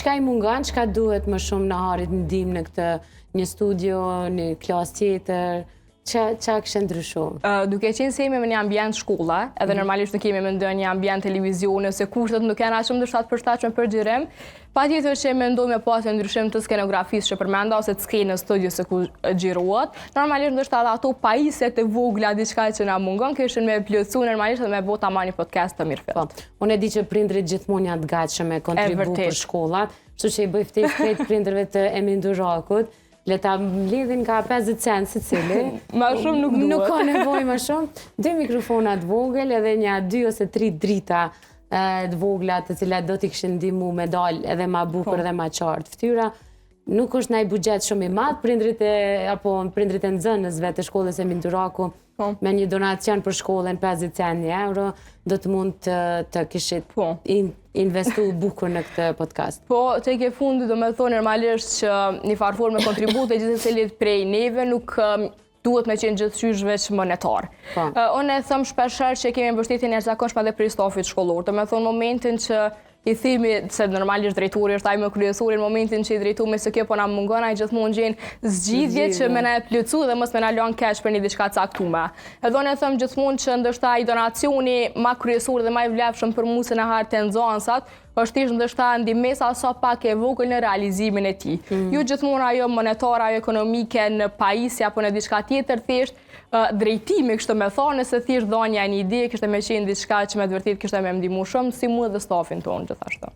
Çka i mungon, çka duhet më shumë në harit ndim në këtë një studio, një klasë tjetër? Qa kështë ndryshu? Duke qenë se jemi në një ambient shkolla, edhe normalisht nuk kemi me ndonjë një ambient televizione, se kushtet nuk janë shumë të përshtatshme për xhirim, patjetër që mendoj me pasë ndryshim të skenografisë që përmenda ose të skenës studio se ku xhirohet. Normalisht ndoshta edhe ato pajisjet e vogla diçka që na mungon, kishin me plotësu normalisht edhe me bota ma një podcast të mirë fillt. Unë e di që prindrit gjithmonë janë të gatshëm me kontribu për shkollat, kështu që i bëj ftesë krejt prindërve të Emin Durakut. Le ta mlidhin ka 50 cent secili. Ma shumë nuk duhet. Nuk ka nevojë më shumë. 2 mikrofonat vogël edhe një 2 ose 3 drita të vogla të cilat do t'i kishin ndihmu me dal edhe ma bukur edhe ma qartë ftyra. Nuk është ndaj buxhet shumë i madh, prindrit e nxënësve të shkollës Emin Duraku me një donacion për shkollën 50 cent euro do të mund të kishit investu bukur në këtë podcast. Po, që ke fundi do me thonë normalisht që një farë me kontribute gjithë cilit prej neve nuk duhet me qenë gjithçysh veç monetar. Unë e thëmë shpesher që kemi mbështetjen e jashtëzakonshme edhe prej stafit shkollor. Do me thonë momentin që i thimi se normalisht drejtori është ai më kryesori, në momentin që i drejtuemi se kjo po na mungon, ai gjithmonë gjen zgjidhje që më na e plotsu dhe mos më na lën keq për një diçka caktuar. Edhe unë them gjithmonë që ndoshta ai donacioni më kryesor dhe më i vlefshëm për mua se në hartë nxënësat është thjesht ndoshta ndihmesa sa pak e vogël në realizimin e tij. Jo gjithmonë ajo monetare, ajo ekonomike në pajisje apo në diçka tjetër, thjesht drejtimi kështë me thonë, nëse thjesht dhënia një ide, kështë me qenë diçka që me të vërtet kështë me ndihmu shumë, si mua dhe stafin tonë gjithashtu.